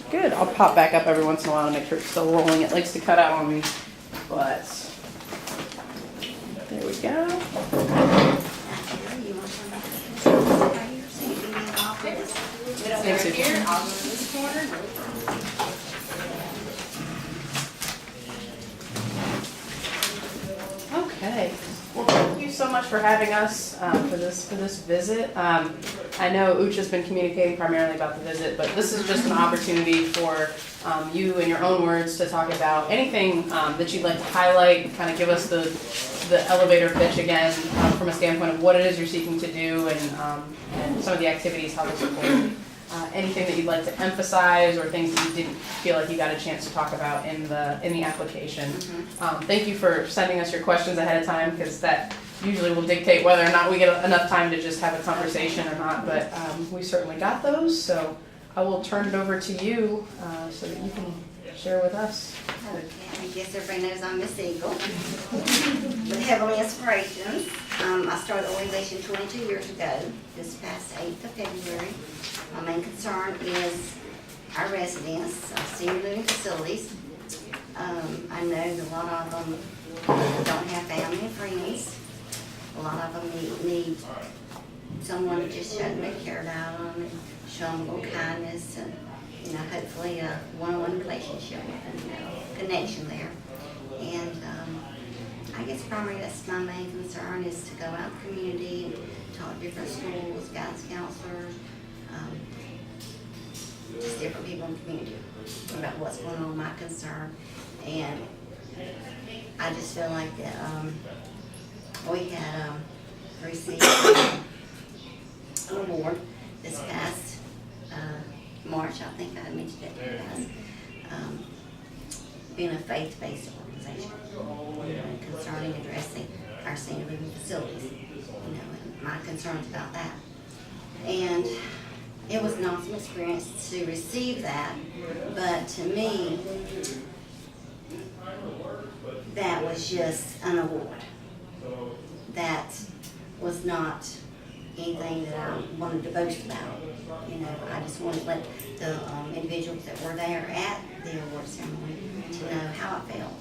Good. I'll pop back up every once in a while to make sure it's still rolling. It likes to cut out on me, but there we go. You want some right here, so you can get off this. Get over Thanks, Susan. here, I'll go to this corner. Okay. Well, thank you so much for having us for this visit. I know Uch has been communicating primarily about the visit, but this is just an opportunity for you, in your own words, to talk about anything that you'd like to highlight. Kind of give us the elevator pitch again from a standpoint of what it is you're seeking to do and some of the activities, how they're supported. Anything that you'd like to emphasize or things that you didn't feel like you got a chance to talk about in the application. Thank you for sending us your questions ahead of time, because that usually will dictate whether or not we get enough time to just have a conversation or not, but we certainly got those, so I will turn it over to you so that you can share with us. Okay, I guess everybody knows I'm Miss Eagle with Heavenly Inspirations. I started the organization 22 years ago, this past 8th of February. My main concern is our residents, our senior living facilities. I know that a lot of them don't have family and friends. A lot of them need someone to just show them they care about them and show them a little kindness and, hopefully a one-on-one relationship and, connection there. And I guess primarily that's my main concern, is to go out in the community and talk to different schools, guidance counselors, just different people in the community about what's going on, my concern. And I just feel like that we had received an award this past March. I think I mentioned it to you guys. Being a faith-based organization concerning addressing our senior living facilities, and my concerns about that. And it was an awesome experience to receive that, but to me, that was just an award. That was not anything that I wanted to boast about. I just wanted to let the individuals that were there at the award ceremony to know how I felt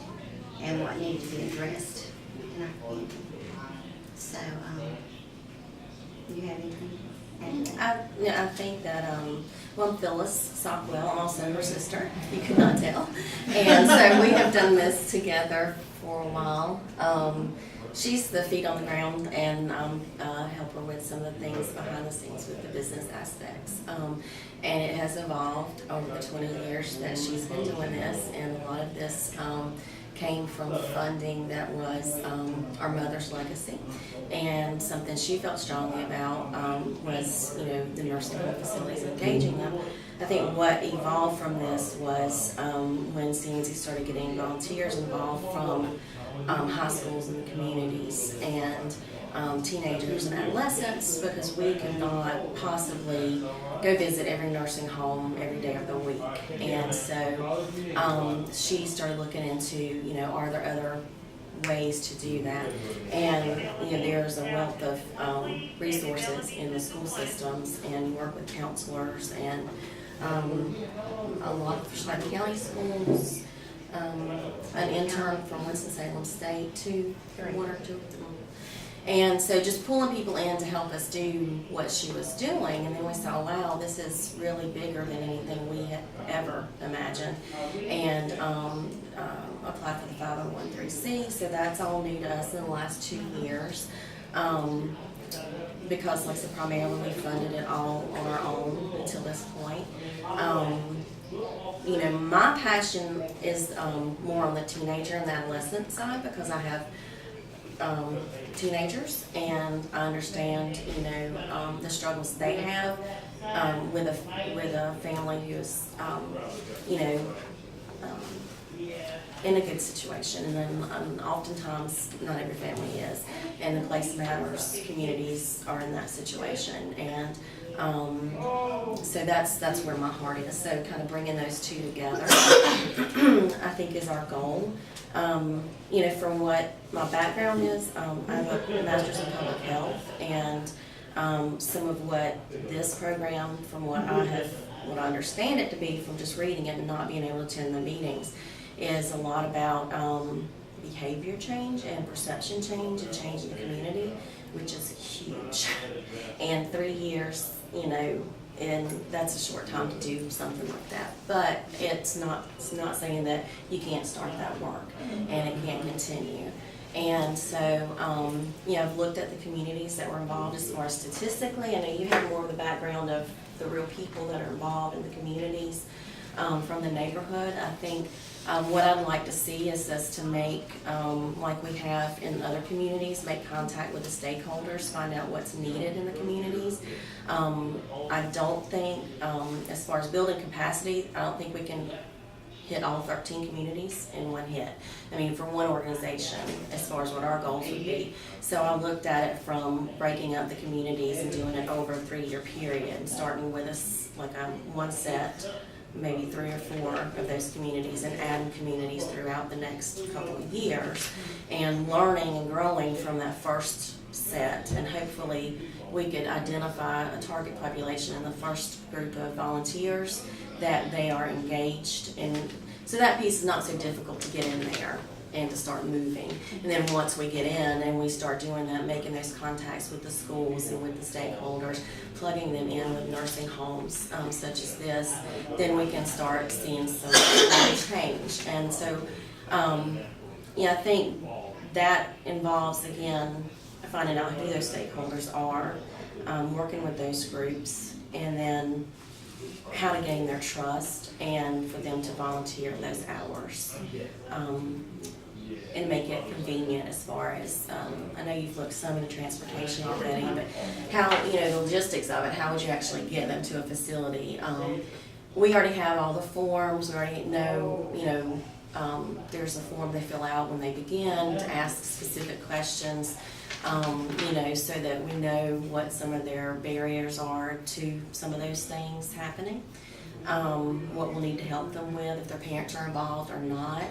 and what needed to be addressed in our community. So, you have anything? I think that, I'm Phyllis Sockwell, I'm also her sister, if you could not tell. And so we have done this together for a while. She's the feet on the ground, and help her with some of the things behind the scenes with the business aspects. And it has evolved over the 20 years that she's been doing this, and a lot of this came from funding that was our mother's legacy, and something she felt strongly about was the nursing home facilities, engaging them. I think what evolved from this was when CNC started getting volunteers involved from high schools and the communities and teenagers and adolescents, because we could not possibly go visit every nursing home every day of the week. And so she started looking into, are there other ways to do that? And there's a wealth of resources in the school systems, and work with counselors and a lot of Spartan County schools. An intern from Winston-Salem State, one or two of them. And so just pulling people in to help us do what she was doing, and then we saw, wow, this is really bigger than anything we had ever imagined, and applied for the 501(c)(3), so that's all new to us in the last 2 years. Because, like I said, primarily we funded it all on our own until this point. My passion is more on the teenager and the adolescent side, because I have teenagers, and I understand the struggles they have with a family who is in a good situation, and then oftentimes not every family is, and the place matters. Communities are in that situation, and so that's where my heart is. So kind of bringing those two together, I think, is our goal. From what my background is, I have a master's in public health, and some of what this program, from what I have what I understand it to be from just reading it and not being able to attend the meetings, is a lot about behavior change and perception change and change in the community, which is huge. And 3 years, you know, and that's a short time to do something like that. But it's not saying that you can't start that work and it can't continue. And so, you know, I've looked at the communities that were involved as far as statistically. I know you have more of the background of the real people that are involved in the communities from the neighborhood. I think what I'd like to see is us to make, like we have in other communities, make contact with the stakeholders, find out what's needed in the communities. I don't think, as far as building capacity, I don't think we can hit all 13 communities in one hit. I mean, for one organization, as far as what our goals would be. So I looked at it from breaking up the communities and doing it over a 3-year period, and starting with one set, maybe 3 or 4 of those communities, and adding communities throughout the next couple of years, and learning and growing from that first set. And hopefully we could identify a target population in the first group of volunteers that they are engaged in. So that piece is not so difficult to get in there and to start moving. And then once we get in and we start doing that, making those contacts with the schools and with the stakeholders, plugging them in with nursing homes such as this, then we can start seeing some change. And so, yeah, I think that involves, again, finding out who those stakeholders are, working with those groups, and then how to gain their trust and for them to volunteer those hours, and make it convenient as far as, I know you've looked some into transportation already, but how, you know, the logistics of it, how would you actually get them to a facility? We already have all the forms, we already know, you know, there's a form they fill out when they begin to ask specific questions, you know, so that we know what some of their barriers are to some of those things happening, what we'll need to help them with if their parents are involved or not.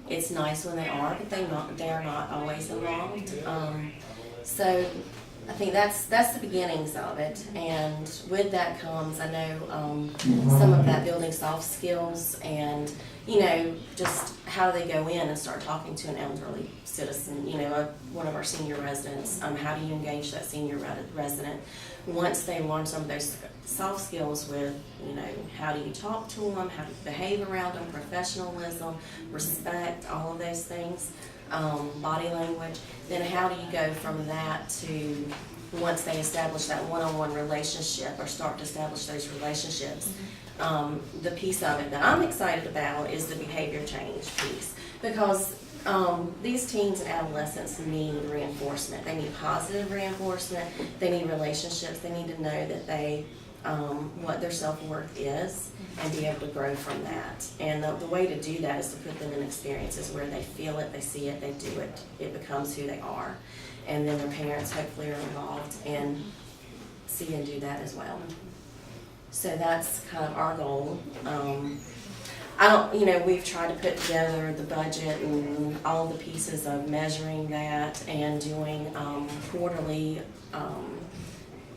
It's nice when they are, but they are not always involved. So I think that's the beginnings of it, and with that comes, I know, some of that building soft skills, and you know, just how they go in and start talking to an elderly citizen, you know, one of our senior residents. How do you engage that senior resident once they learn some of those soft skills with, you know, how do you talk to them, how do you behave around them, professionalism, respect, all of those things, body language. Then how do you go from that to, once they establish that one-on-one relationship or start to establish those relationships, the piece of it that I'm excited about is the behavior change piece, because these teens and adolescents need reinforcement. They need positive reinforcement. They need relationships. They need to know that they, what their self-worth is, and be able to grow from that. And the way to do that is to put them in experiences where they feel it, they see it, they do it. It becomes who they are. And then their parents hopefully are involved and see and do that as well. So that's kind of our goal. You know, we've tried to put together the budget and all the pieces of measuring that and doing quarterly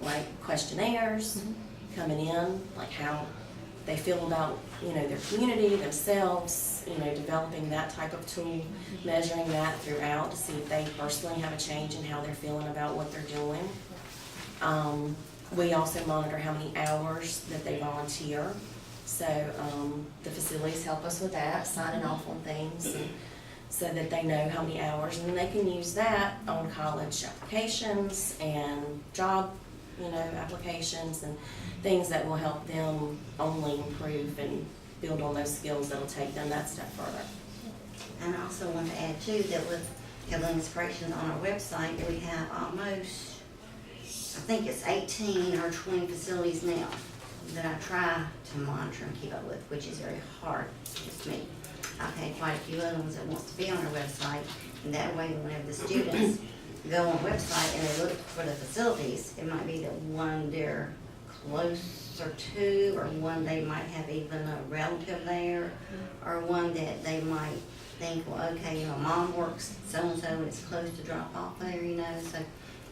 like questionnaires coming in, like how they feel about, you know, their community, themselves, you know, developing that type of tool, measuring that throughout to see if they personally have a change in how they're feeling about what they're doing. We also monitor how many hours that they volunteer. So the facilities help us with that, signing off on things, and so that they know how many hours, and then they can use that on college applications and job, you know, applications and things that will help them only improve and build on those skills that'll take them that step further. And I also want to add too that with Heavenly Inspirations on our website, we have almost, I think it's 18 or 20 facilities now that I try to monitor and keep up with, which is very hard, just me. I've had quite a few other ones that wants to be on our website, and that way whenever the students go on the website and they look for the facilities, it might be that one they're closer to, or one they might have even a relative there, or one that they might think, well, okay, you know, mom works so-and-so and it's close to drop off there, you know, so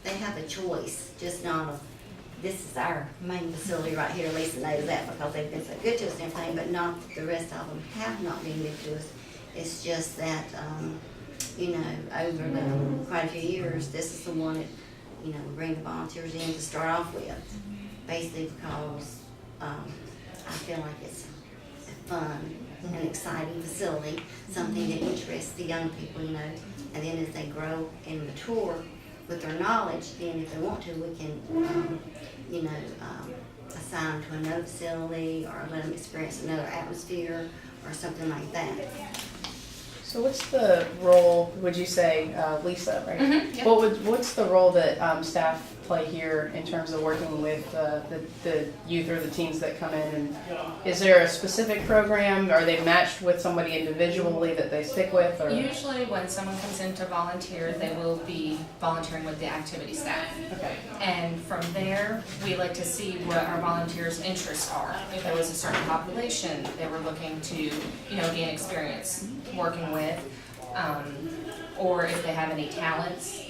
they have a choice, just not a this is our main facility right here. Lisa knows that because they've been so good to us and everything, but not that the rest of them have not been good to us. It's just that, you know, over the quite a few years, this is the one that, you know, we bring the volunteers in to start off with. Basically because I feel like it's a fun and exciting facility, something that interests the young people, you know. And then as they grow and mature with their knowledge, then if they want to, we can, you know, assign them to another facility or let them experience another atmosphere or something like that. So what's the role, would you say, Lisa, right? Mhm, yep. What's the role that staff play here in terms of working with the youth or the teens that come in? And is there a specific program? Are they matched with somebody individually that they stick with? Or? Usually when someone comes in to volunteer, they will be volunteering with the activity staff. Okay. And from there, we like to see what our volunteers' interests are. If there was a certain population they were looking to, you know, gain experience working with, or if they have any talents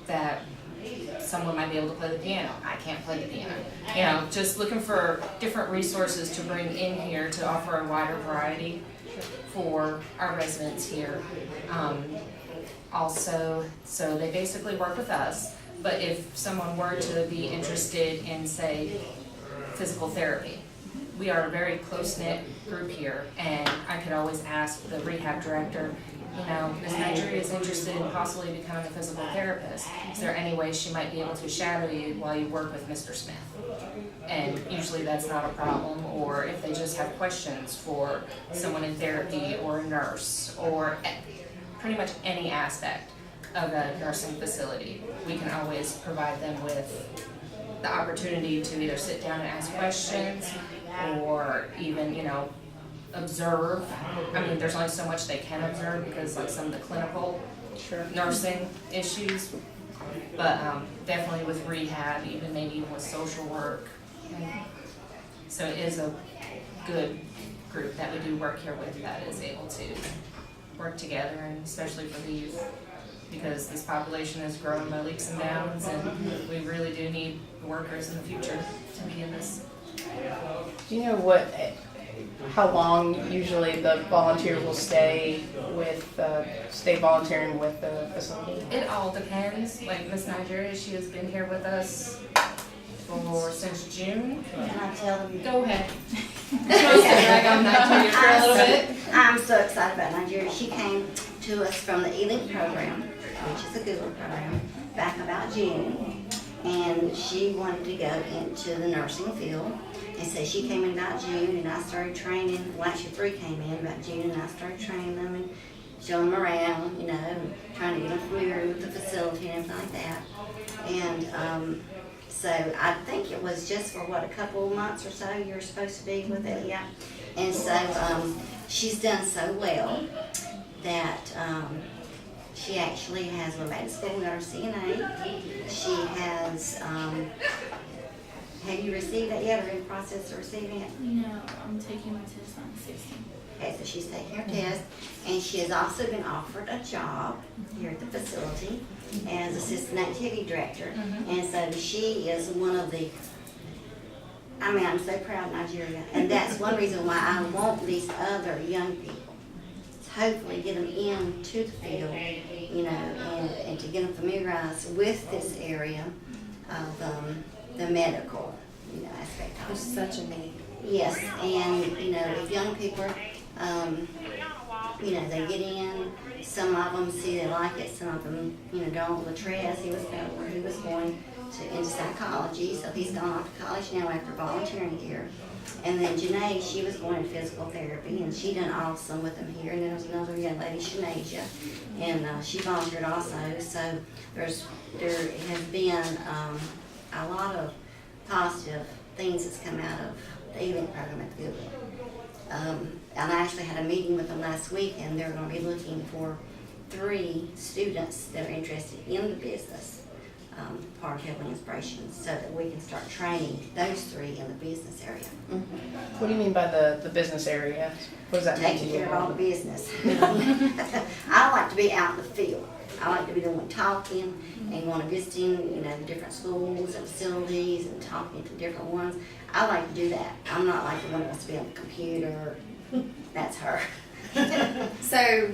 that someone might be able to play the piano. I can't play the piano. You know, just looking for different resources to bring in here to offer a wider variety for our residents here. Also, so they basically work with us, but if someone were to be interested in, say, physical therapy, we are a very close-knit group here, and I could always ask the rehab director, you know, Ms. Nigeria is interested in possibly becoming a physical therapist. Is there any way she might be able to shadow you while you work with Mr. Smith? And usually that's not a problem, or if they just have questions for someone in therapy or a nurse or pretty much any aspect of a nursing facility, we can always provide them with the opportunity to either sit down and ask questions or even, you know, observe. I mean, there's only so much they can observe because like some of the clinical Sure. nursing issues, but definitely with rehab, even maybe even with social work. So it is a good group that we do work here with that is able to work together, and especially for the youth, because this population is growing by leaps and bounds, and we really do need the workers in the future to be in this. Do you know how long usually the volunteer will stay volunteering with the facility? It all depends. Like Miss Nigeria, she has been here with us since June. Can I tell them? Go ahead. Supposed to drag on Nigeria for a little bit. I'm so excited about Nigeria. She came to us from the E-Link program, which is a Google program, back about June. And she wanted to go into the nursing field. And so she came in about June, and I started training. Well, actually, 3 came in about June, and I started training them and showing them around, you know, and trying to get them familiar with the facility and everything like that. And so I think it was just for, a couple of months or so you were supposed to be with it, yeah. And so she's done so well that she actually has went back to school and got her CNA. She has, have you received that yet or in the process of receiving it? No, I'm taking my test on the 16th. Okay, so she's taking her test, and she has also been offered a job here at the facility as assistant activity director. And so she is one of the, I mean, I'm so proud of Nigeria, and that's one reason why I want these other young people to hopefully get them into the field, you know, and to get them familiarized with this area of the medical, you know, aspect of it. There's such a need. Yes, and, you know, if young people, you know, they get in, some of them see they like it, some of them, you know, don't. Latrez, he was going where he was going into psychology, so he's gone off to college now after volunteering here. And then Janae, she was going to physical therapy, and she done awesome with them here. And then there was another young lady, Shanasia, and she volunteered also. So there has been a lot of positive things that's come out of the E-Link program at the Google. And I actually had a meeting with them last week, and they're going to be looking for 3 students that are interested in the business part of Heavenly Inspirations, so that we can start training those 3 in the business area. What do you mean by the business area? What does that mean to Taking you? care of all the business. I like to be out in the field. I like to be the one talking and going to visiting, the different schools and facilities and talking to different ones. I like to do that. I'm not like the one that wants to be on the computer. That's her. So,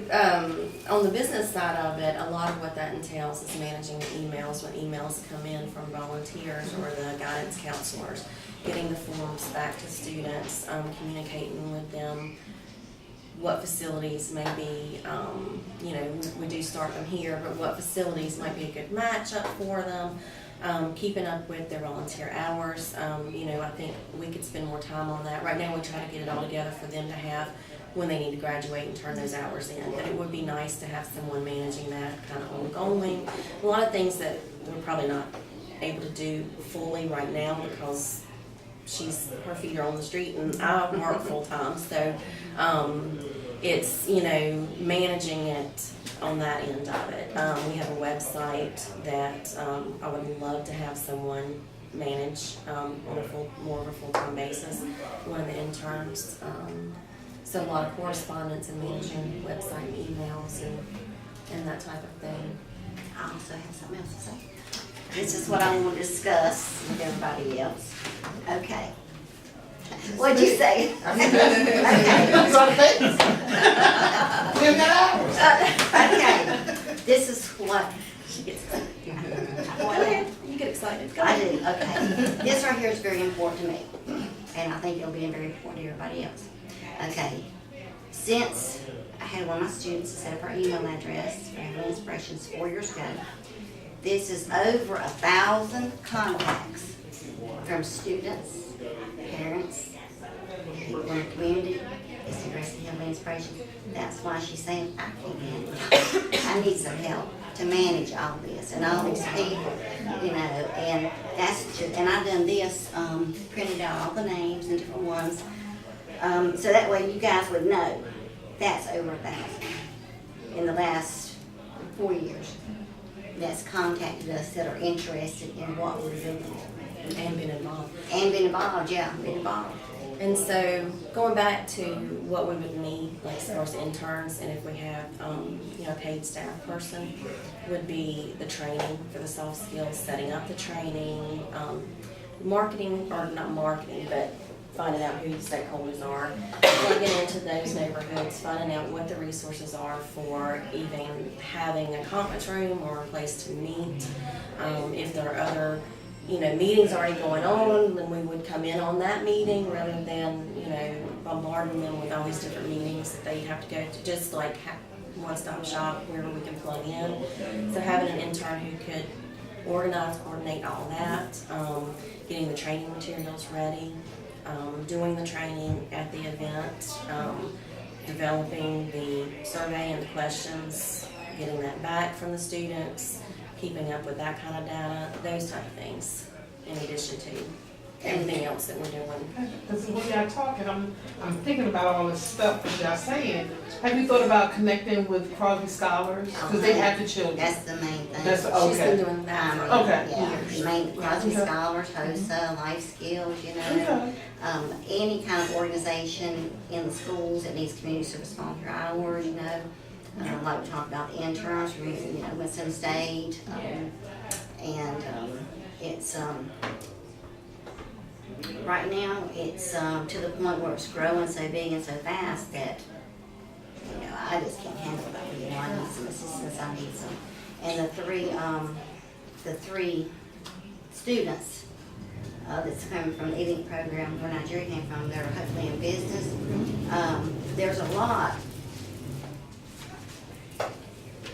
on the business side of it, a lot of what that entails is managing the emails when emails come in from volunteers or the guidance counselors, getting the forms back to students, communicating with them what facilities may be, we do start them here, but what facilities might be a good matchup for them, keeping up with their volunteer hours. I think we could spend more time on that. Right now, we try to get it all together for them to have when they need to graduate and turn those hours in. But it would be nice to have someone managing that kind of ongoing. A lot of things that we're probably not able to do fully right now because her feet are on the street and I work full time. So it's, managing it on that end of it. We have a website that I would love to have someone manage on more of a full-time basis, one of the interns. So a lot of correspondence and managing website and emails and that type of thing. I also have something else to say. This is what I want to discuss with everybody else. Okay. What'd you say? Okay. This is what she gets excited. Go ahead, you get excited. Go I ahead. do, okay. This right here is very important to me, and I think it'll be very important to everybody else. Okay, since I had one of my students set up her email address for Heavenly Inspirations 4 years ago, this is over 1,000 contacts from students, parents, people in the community. It's addressed to Heavenly Inspirations. That's why she's saying, I can't handle it. I need some help to manage all this and all these people, and that's just, and I've done this, printed out all the names and different ones, so that way you guys would know that's over 1,000 in the last 4 years that's contacted us that are interested in what we're doing. And been involved. And been involved, yeah, been involved. And so going back to what we would need, like as far as interns, and if we have, a paid staff person, would be the training for the soft skills, setting up the training, marketing, or not marketing, but finding out who the stakeholders are, plugging into those neighborhoods, finding out what the resources are for even having a conference room or a place to meet. If there are other meetings already going on, then we would come in on that meeting rather than, bombarding them with all these different meetings that they have to go to, just like one-stop shop where we can plug in. So having an intern who could organize, coordinate all that, getting the training materials ready, doing the training at the event, developing the survey and the questions, getting that back from the students, keeping up with that kind of data, those type of things, in addition to everything else that we're doing. Because when y'all talking, I'm thinking about all this stuff that y'all saying. Have you thought about connecting with Crosby Scholars? Because they have the children. That's the main thing. That's She's been okay. doing that for Okay. Yeah, years. main Crosby Okay. Scholars, HOSA, Life Skills, Okay. any kind of organization in the schools that needs community service volunteer hours, like we talked about the interns, Winston State, and it's, right now, it's, to the point where it's growing so big and so fast that, I just can't handle it. I need some assistance, I need some. And the three students, that's coming from the eating program where Nigeria came from, they're hopefully in business. There's a lot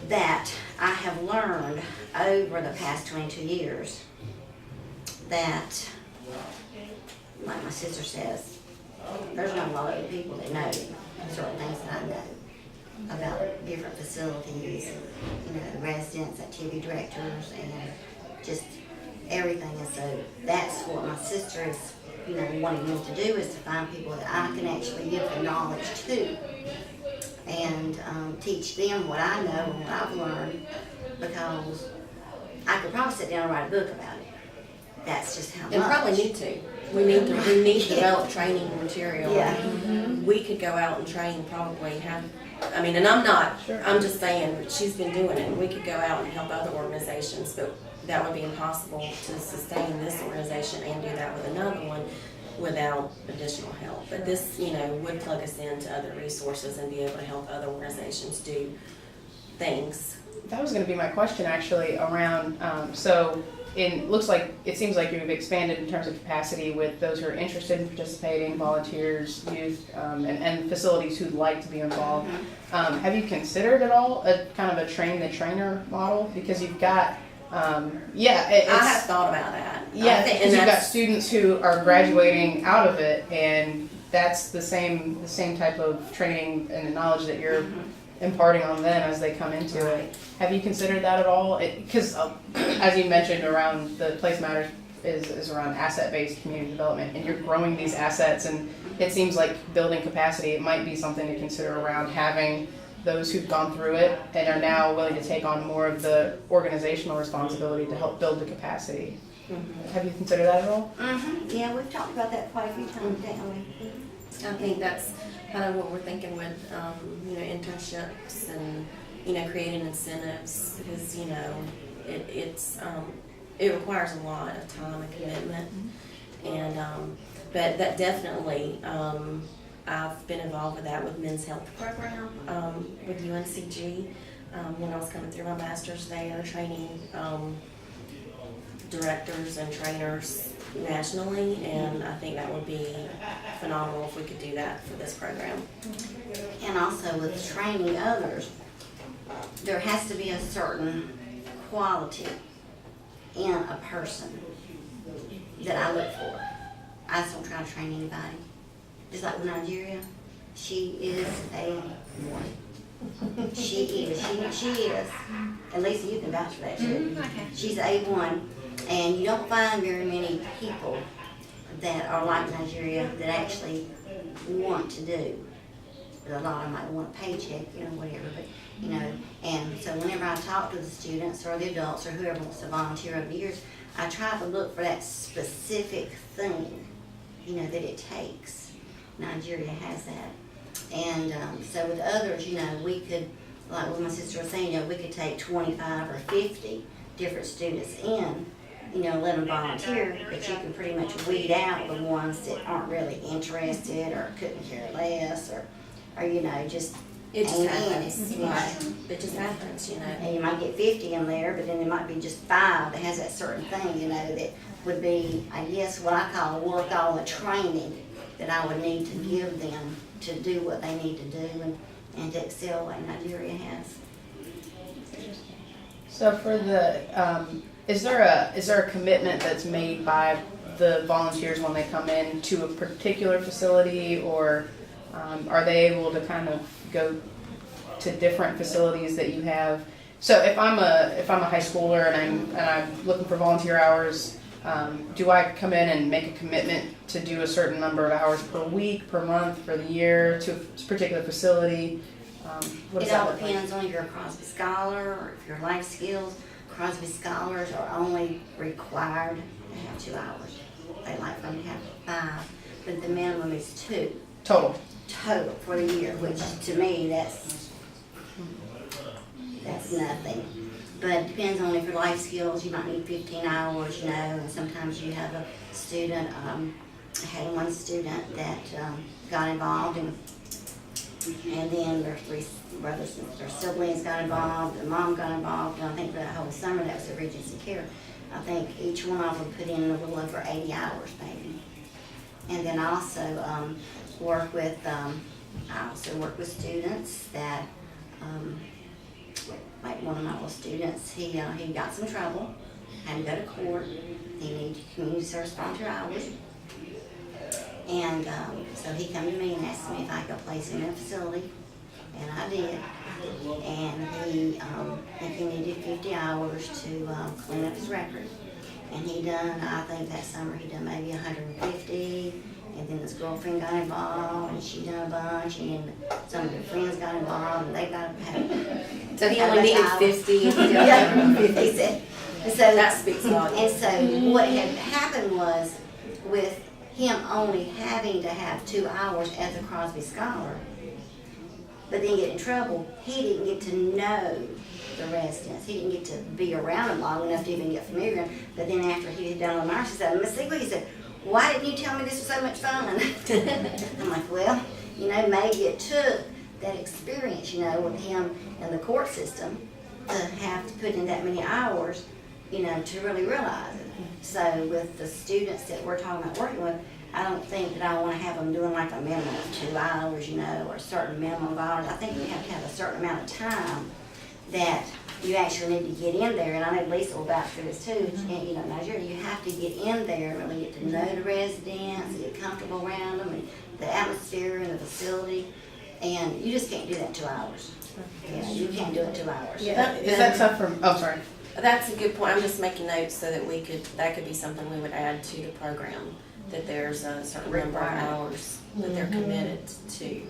that I have learned over the past 22 years that, like my sister says, there's not a lot of people that know certain things that I know about different facilities, residents, activity directors, and just everything. And so that's what my sister is, wanting me to do, is to find people that I can actually give the knowledge to and teach them what I know and what I've learned, because I could probably sit down and write a book about it. That's just how much. And probably need to. we need to develop training material. Yeah. We could go out and train, probably have, I mean, and I'm just saying, she's been doing it, we could go out and help other organizations, but that would be impossible to sustain this organization and do that with another one without additional help. But this, would plug us into other resources and be able to help other organizations do things. That was gonna be my question actually around, so it seems like you've expanded in terms of capacity with those who are interested in participating, volunteers, youth, and facilities who'd like to be involved. Have you considered at all a kind of a train the trainer model? Because you've got, I have thought about that. Yeah, because you've got students who are graduating out of it, and that's the same type of training and the knowledge that you're imparting on them as they come into it. Have you considered that at all? Because as you mentioned, around the Place Matters is around asset-based community development, and you're growing these assets, and it seems like building capacity, it might be something to consider around having those who've gone through it and are now willing to take on more of the organizational responsibility to help build the capacity. Have you considered that at all? Yeah, we've talked about that quite a few times, haven't we? I think that's kind of what we're thinking with, internships and, creating incentives, because, it requires a lot of time and commitment. And, but that definitely, I've been involved with that with Men's Health Program, with UNCG, when I was coming through my master's there, training, directors and trainers nationally, and I think that would be phenomenal if we could do that for this program. And also with training others, there has to be a certain quality in a person that I look for. I just don't try to train anybody. Just like with Nigeria, she is a one. She is. At least you can vouch for that. She's A1. And you don't find very many people that are like Nigeria that actually want to do. But a lot of them might want a paycheck, whatever. But, and so whenever I talk to the students or the adults or whoever wants to volunteer over the years, I try to look for that specific thing, that it takes. Nigeria has that. And so with others, we could, like what my sister was saying, we could take 25 or 50 different students in, let them volunteer, but you can pretty much weed out the ones that aren't really interested or couldn't care less or just It just ain't happens. in it, Right. It just happens, And you might get 50 in there, but then there might be just 5 that has that certain thing, that would be, I guess, what I call work all the training that I would need to give them to do what they need to do and to excel like Nigeria has. So for the, is there a commitment that's made by the volunteers when they come in to a particular facility, or are they able to kind of go to different facilities that you have? So if I'm a high schooler and I'm looking for volunteer hours, do I come in and make a commitment to do a certain number of hours per week, per month, for the year to a particular facility? What does It that all look like? depends on if you're a Crosby Scholar or if you're Life Skills. Crosby Scholars are only required to have 2 hours. They like them to have 5, but the minimum is 2 Total. total for the year, which to me, that's nothing. But it depends on if you're Life Skills, you might need 15 hours, and sometimes you have a student, I had one student that got involved and then their 3 brothers and their siblings got involved, the mom got involved, and I think for that whole summer, that was the Regency Care. I think each one of them put in a little over 80 hours maybe. And then I also work with students that, like one of my little students, he got some trouble, had to go to court, he needed community service volunteer hours. And so he came to me and asked me if I could place him in a facility, and I did. And he, I think he needed 50 hours to clean up his record. And I think that summer he done maybe 150, and then his girlfriend got involved, and she done a bunch, and then some of their friends got involved, and they got So he only needed 50. Yeah, 50 said. So That speaks volumes. And so what had happened was with him only having to have 2 hours as a Crosby Scholar, but then get in trouble, he didn't get to know the residents. He didn't get to be around them long enough to even get familiar with them. But then after he had done all the hours, he said, Miss Siegel, he said, why didn't you tell me this was so much fun? I'm like, well, you know, maybe it took that experience, you know, with him in the court system to have to put in that many hours, you know, to really realize it. So with the students that we're talking about working with, I don't think that I want to have them doing like a minimum of 2 hours, you know, or a certain minimum of hours. I think you have to have a certain amount of time that you actually need to get in there, and I know Lisa will vouch for this too, and, you know, Nigeria, you have to get in there and really get to know the residents and get comfortable around them and the atmosphere and the facility, and you just can't do that in 2 hours. Yeah, you can't do it in 2 hours. Yeah. Is that stuff from, oh, sorry. That's a good point. I'm just making notes so that that could be something we would add to the program, that there's a certain number of hours that they're committed to.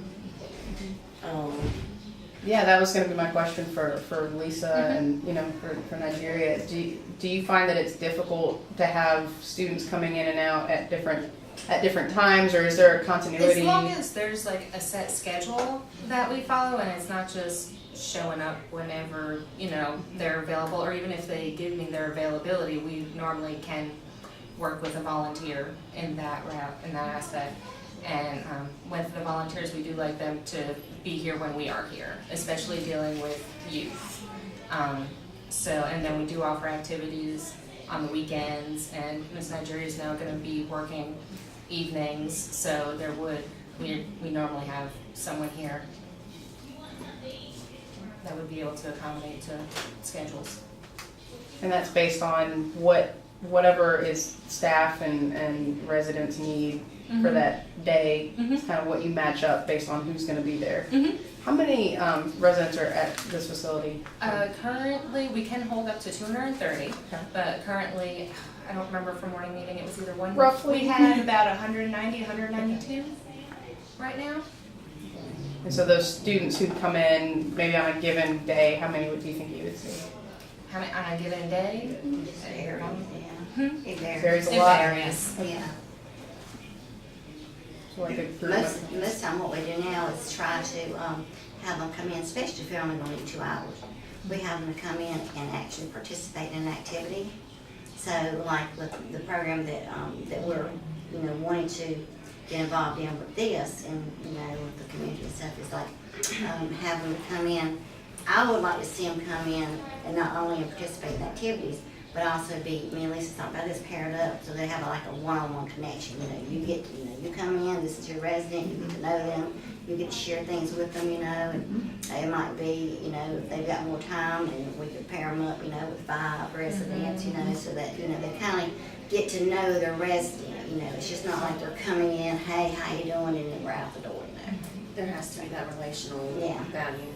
Yeah, that was gonna be my question for Lisa and, you know, for Nigeria. Do you find that it's difficult to have students coming in and out at different times, or is there a continuity? As long as there's like a set schedule that we follow, and it's not just showing up whenever, you know, they're available, or even if they give me their availability, we normally can work with a volunteer in that route, in that aspect. And with the volunteers, we do like them to be here when we are here, especially dealing with youth. And then we do offer activities on the weekends, and Miss Nigeria is now going to be working evenings, so we normally have someone here that would be able to accommodate to schedules. And that's based on whatever is staff and residents need for that day. It's kind of what you match up based on who's going to be there. How many residents are at this facility? Currently, we can hold up to 230, but currently, I don't remember from morning meeting, it was either one. Roughly. We had about 190, 192 right now. And so those students who come in, maybe on a given day, how many do you think you would see? How many on a given day? It Varies varies. a lot. Yeah. So like a group Most of, time what we do now is try to have them come in, especially if they're only going to need 2 hours. We have them to come in and actually participate in an activity. So like with the program that we're, you know, wanting to get involved in with this and, you know, with the community and stuff, is like have them come in. I would like to see them come in and not only participate in activities, but also be, me and Lisa talked about this, paired up, so they have like a one-on-one connection. You know, you come in, this is your resident, you get to know them, you get to share things with them, you know, and it might be, you know, if they've got more time, and we could pair them up, you know, with 5 residents, you know, so that, you know, they kind of get to know their resident, you know. It's just not like they're coming in, hey, how you doing, and then we're out the door, you know. There has to be that relational Yeah. value.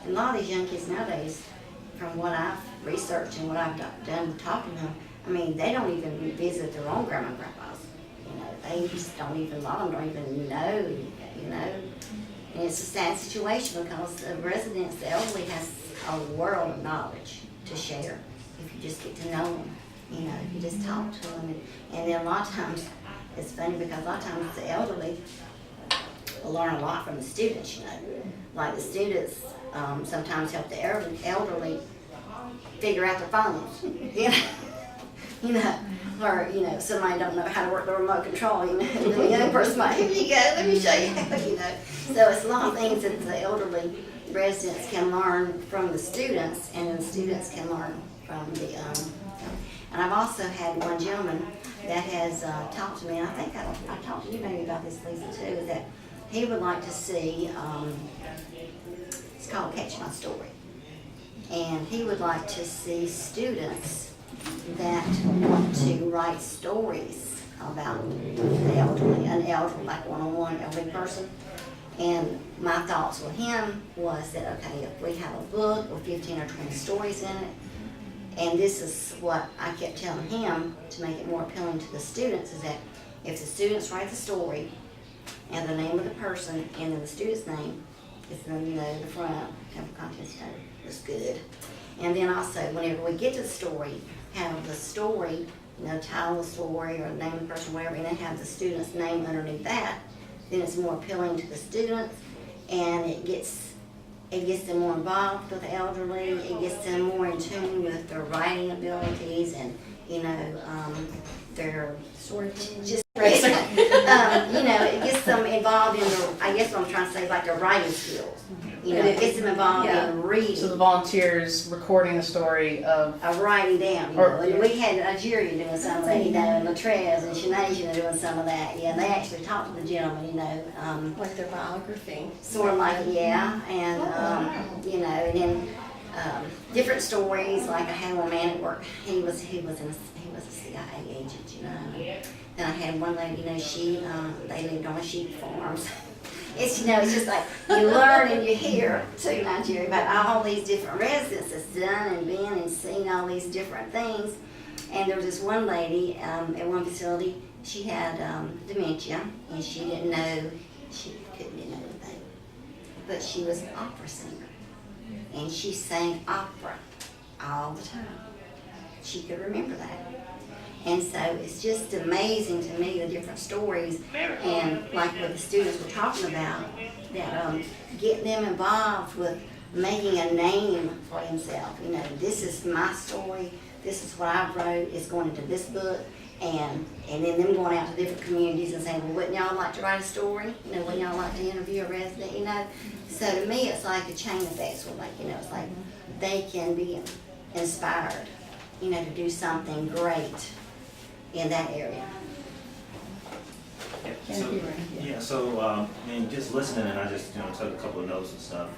And a lot of these young kids nowadays, from what I've researched and what I've done talking to them, I mean, they don't even visit their own grandma and grandpas. You know, they just don't even, a lot of them don't even know, you know. And it's a sad situation because the residents, the elderly, has a world of knowledge to share if you just get to know them. You know, if you just talk to them. And then a lot of times, it's funny because a lot of times the elderly will learn a lot from the students, you know. Like the students sometimes help the elderly figure out their phones, you know, or, you know, somebody don't know how to work the remote control, you know, the young person might, here you go, let me show you how, you know. So it's a lot of things that the elderly residents can learn from the students, and then the students can learn from the, and I've also had one gentleman that has talked to me, and I think I talked to you maybe about this, Lisa, too, is that he would like to see, it's called Catch My Story. And he would like to see students that want to write stories about the elderly, an elderly, like one-on-one elderly person. And my thoughts with him was that, okay, if we have a book with 15 or 20 stories in it, and this is what I kept telling him to make it more appealing to the students, is that if the students write the story and the name of the person and then the student's name, it's in, you know, the front, have a contents note. It's good. And then also, whenever we get to the story, have the story tell the story or name the person, whatever, and then have the student's name underneath that, then it's more appealing to the students, and it gets them more involved with the elderly, it gets them more in tune with their writing abilities and, their just, it gets them involved in their, I guess what I'm trying to say is like their writing skills. It gets them involved in reading. So the volunteers recording the story of, Writing down, and we had Nigeria doing some of that, and Latrez and Shanasia doing some of that, they actually talked to the gentleman, Like their biography. sort of like, and, and then, different stories, like I had one man at work, he was a CIA agent, Then I had one lady, they lived on a sheep farm. It's, it's just like you learn and you hear to Nigeria about all these different residents that's done and been and seen all these different things. And there was this one lady at one facility, she had dementia, and she couldn't do anything. But she was an opera singer, and she sang opera all the time. She could remember that. And so it's just amazing to me, the different stories, and like what the students were talking about, that getting them involved with making a name for himself. This is my story, this is what I wrote, it's going into this book, and then them going out to different communities and saying, well, wouldn't y'all like to write a story? Wouldn't y'all like to interview a resident? So to me, it's like a chain effect, so like, it's like they can be inspired, to do something great in that area. Just listening, and I just took a couple of notes and stuff.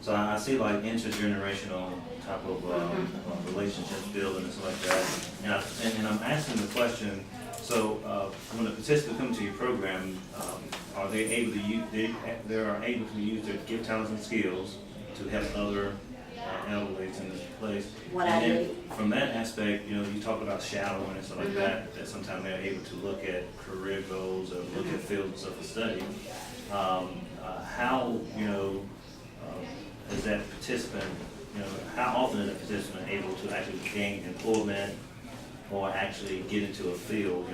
So I see like intergenerational type of relationships building and stuff like that. And I'm asking the question. So when a participant comes to your program, are they able to use? They are able to use their gift, talents, and skills to help other elderly in this place. From that aspect, you talk about shadowing and stuff like that sometimes they're able to look at career goals or look at fields of study. How, is that participant, how often is a participant able to actually gain employment or actually get into a field,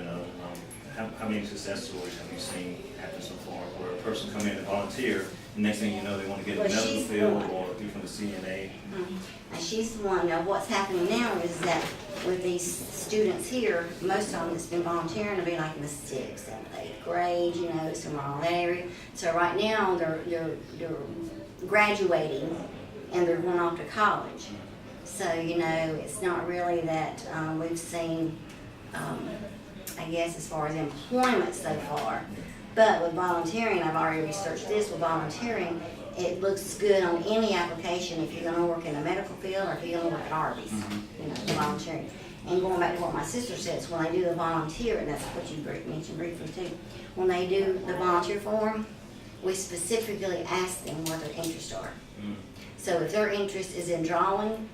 how many success stories have you seen happen so far where a person come in and volunteer, and next thing you know they want to get in the medical field or be from the CNA? And she's the one. Now what's happening now is that with these students here, most of them that's been volunteering will be like in the 6th, 7th, 8th grade, somewhere around that area. So right now they're graduating and they're going off to college. So, it's not really that we've seen, I guess, as far as employment so far. But with volunteering, I've already researched this, with volunteering, it looks good on any application if you're going to work in the medical field or if you're going to work at Arby's, the volunteering. And going back to what my sister says, when they do the volunteer, and that's what you mentioned briefly too, when they do the volunteer form, we specifically ask them what their interests are. So if their interest is in drawing,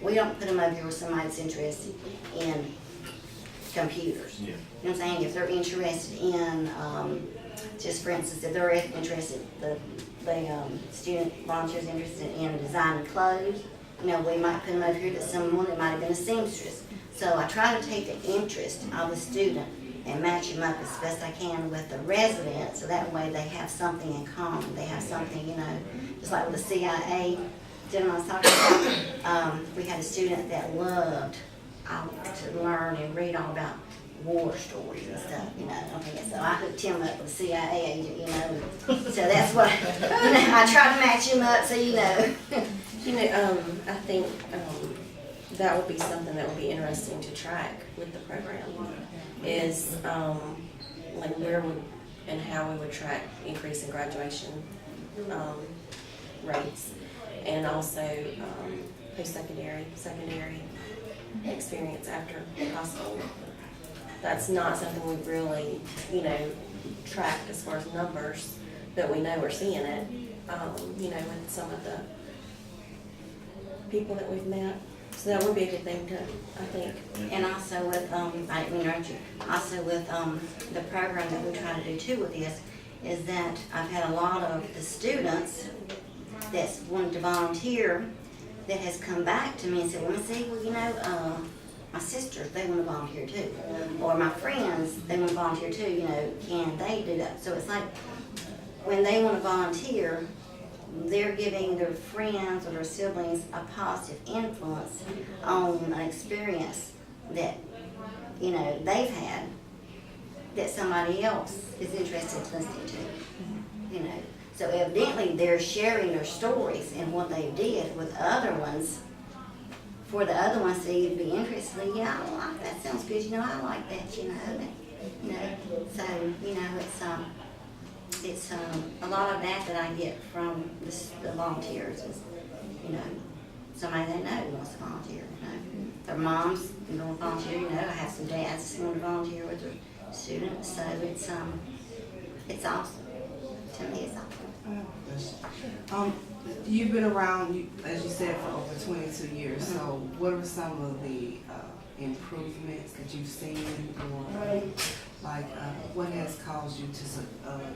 we don't put them over here with somebody that's interested in computers. Yeah. You know what I'm saying? If they're interested in, just for instance, if they're interested, the student volunteers interested in designing clothes, we might put them over here to someone that might have been a seamstress. So I try to take the interest of the student and match them up as best I can with the resident, so that way they have something in common. They have something, just like with the CIA gentleman I was talking about, we had a student that loved to learn and read all about war stories and stuff, Okay, so I hooked him up with a CIA agent, So that's what I try to match him up, so I think that would be something that would be interesting to track with the program. Is like where would and how we would track increase in graduation rates, and also post-secondary, secondary experience after high school. That's not something we've really, tracked as far as numbers, but we know we're seeing it, with some of the people that we've met. So that would be a good thing to, I think. And also with, also with the program that we try to do too with this, is that I've had a lot of the students that's wanted to volunteer that has come back to me and said, well, Miss Eagle, my sisters, they want to volunteer too. Or my friends, they want to volunteer too, you know, can they do that? So it's like, when they want to volunteer, they're giving their friends or their siblings a positive influence on an experience that, you know, they've had that somebody else is interested in listening to, you know. So evidently they're sharing their stories and what they did with other ones for the other ones to either be interested in, yeah, I like that, sounds good, you know, I like that, you know. So, you know, it's a lot of that I get from the volunteers is, you know, somebody they know wants to volunteer, you know. Their moms want to volunteer, you know, I have some dads that want to volunteer with their students, so it's awesome. To me, it's awesome. You've been around, as you said, for over 22 years, so what are some of the improvements that you've seen, or what has caused you to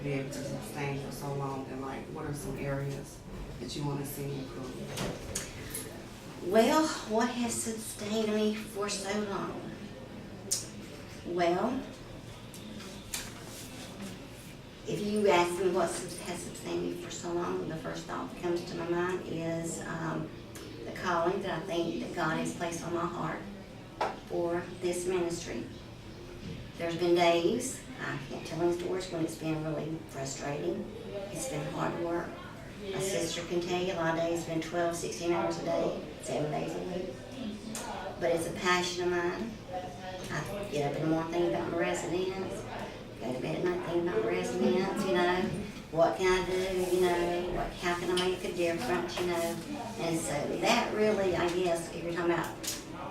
be able to sustain for so long, and what are some areas that you want to see improve? Well, what has sustained me for so long? Well, if you ask me what has sustained me for so long, the first thought that comes to my mind is the calling that I think that God has placed on my heart for this ministry. There's been days, I can't tell any stories, when it's been really frustrating. It's been hard work. My sister can tell you a lot of days it's been 12, 16 hours a day, 7 days a week. But it's a passion of mine. I get up in the morning thinking about my residents, go to bed at night thinking about my residents, you know. What can I do, you know, how can I make a difference, you know. And so that really, I guess, if you're talking about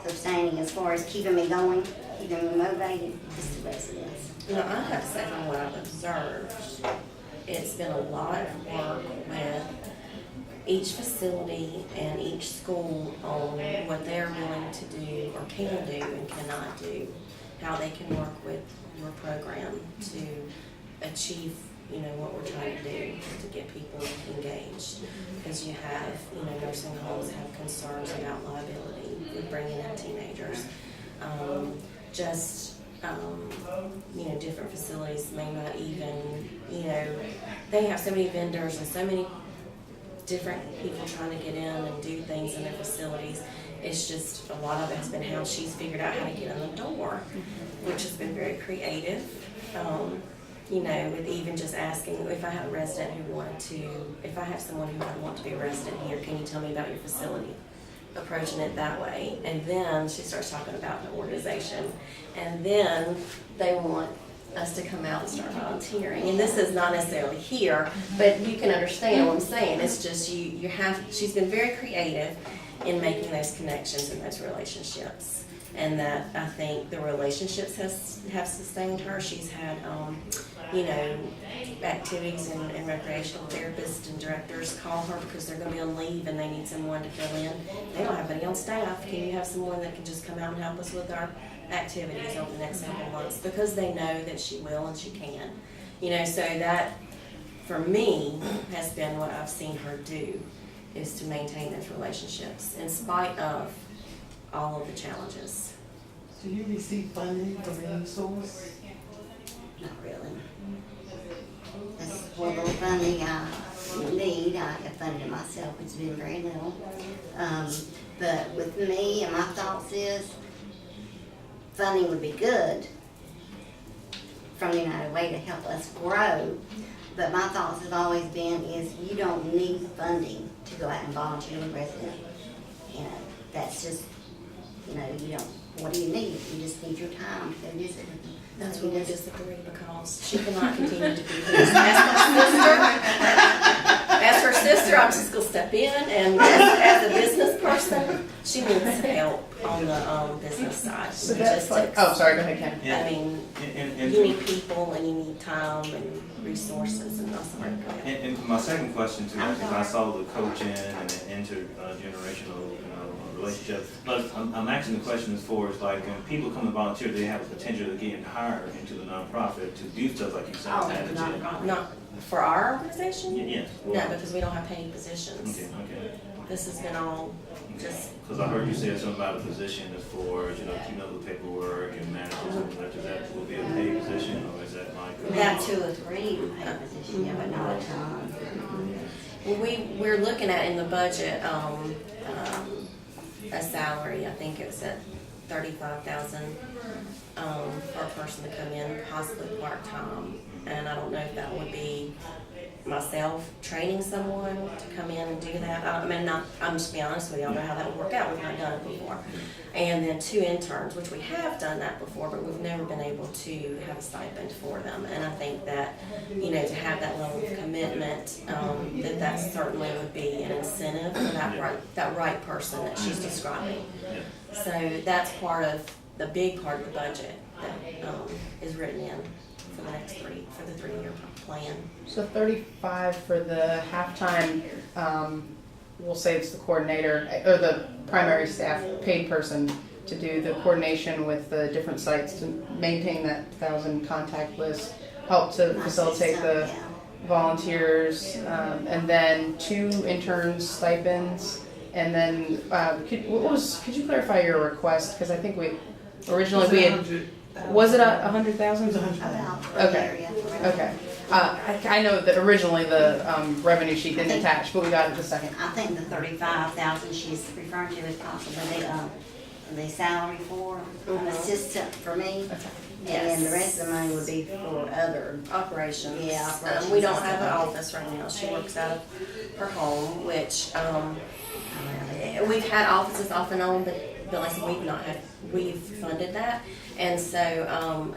sustaining as far as keeping me going, keeping me motivated, is the residents. You know, I have to say from what I've observed, it's been a lot of work with each facility and each school on what they're willing to do or can do and cannot do, how they can work with your program to achieve, you know, what we're trying to do to get people engaged. Because you have, you know, nursing homes have concerns about liability with bringing in teenagers. You know, different facilities may not even, you know, they have so many vendors and so many different people trying to get in and do things in their facilities. It's just a lot of it has been how she's figured out how to get in the door, which has been very creative. You know, with even just asking, if I have a resident who wanted to, if I have someone who would want to be a resident here, can you tell me about your facility? Approaching it that way. And then she starts talking about the organization. And then they want us to come out and start volunteering. And this is not necessarily here, but you can understand what I'm saying. It's just she's been very creative in making those connections and those relationships. And that, I think, the relationships have sustained her. She's had, you know, activities and recreational therapists and directors call her because they're going to be on leave and they need someone to fill in. They don't have any on staff. Can you have someone that can just come out and help us with our activities over the next couple of months? Because they know that she will and she can. You know, so that, for me, has been what I've seen her do, is to maintain those relationships in spite of all of the challenges. Do you receive funding from any source? Not really. That's what little funding I need. I have funded myself, which has been very little. But with me and my thoughts is, funding would be good from the United Way to help us grow. But my thoughts have always been is you don't need funding to go out and volunteer with residents. You know, that's just, you know, you don't, what do you need? You just need your time to go visit with them. That's where we disagree, because she cannot continue to be this. As her sister, I'm just going to step in, and as a business person, she needs help on the business side. So that's like, oh, sorry, go ahead, Ken. Yeah. I mean, And you need people and you need time and resources, and that's where it goes. And my second question to that is, I saw the coaching and the intergenerational relationship. But I'm asking the question as far as like, when people come and volunteer, they have a potential of getting hired into the nonprofit to do stuff like you said. Not for our organization? Yes. No, because we don't have paid positions. Okay. This has been all just, Because I heard you say something about a position as far as, keeping up with paperwork and managing something like that. Will be a paid position, or is that like? We have 2 or 3 paid positions, yeah, but not a ton. well, we're looking at in the budget, a salary, I think it's at 35,000, for a person to come in, possibly part-time. And I don't know if that would be myself training someone to come in and do that. I'm just being honest with you, I don't know how that would work out. We've not done it before. And then 2 interns, which we have done that before, but we've never been able to have a stipend for them. And I think that, to have that level of commitment, that certainly would be an incentive for that right person that she's describing. So that's the big part of the budget that is written in for the 3-year plan. So 35 for the halftime, we'll say it's the coordinator, or the primary staff paid person to do the coordination with the different sites to maintain that 1,000 contact list, help to facilitate the volunteers, and then 2 interns stipends, and then, could you clarify your request? Because I think originally was it 100,000? About for Okay. the area. Okay. I know that originally the revenue sheet didn't attach, but we got it the second. I think the 35,000 she's referring to is possibly the salary for an assistant for me. And then the rest of the money would be for other. Operations. Yeah, operations We don't and have an stuff. office right now. She works out of her home, which we've had offices off and on, but like I said, we've funded that. And so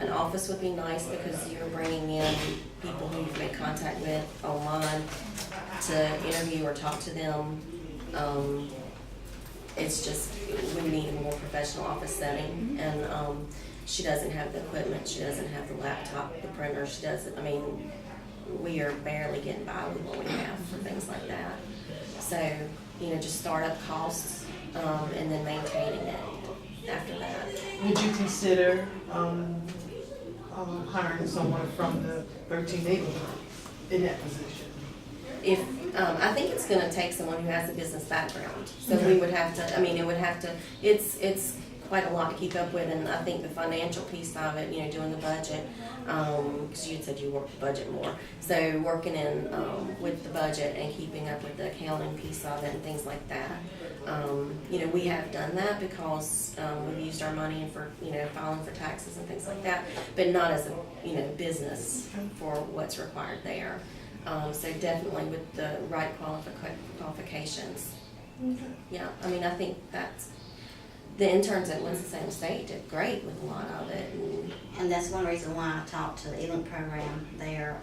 an office would be nice because you're bringing in people who you've made contact with online to interview or talk to them. It's just, we need a more professional office setting. And she doesn't have the equipment, she doesn't have the laptop, the printer, she doesn't, we are barely getting by with what we have for things like that. So, just startup costs, and then maintaining it after that. Would you consider hiring someone from the 13 neighborhood in that position? If, I think it's gonna take someone who has a business background, so we would have to, it would have to, it's quite a lot to keep up with, and I think the financial piece of it, doing the budget, because you said you work the budget more, so working in, with the budget and keeping up with the accounting piece of it and things like that. We have done that because, we've used our money for, filing for taxes and things like that, but not as a, business for what's required there. So definitely with the right qualifications. Yeah, I think that's, the interns at Winston-Salem State did great with a lot of it. And that's one reason why I talked to the ELINC program there,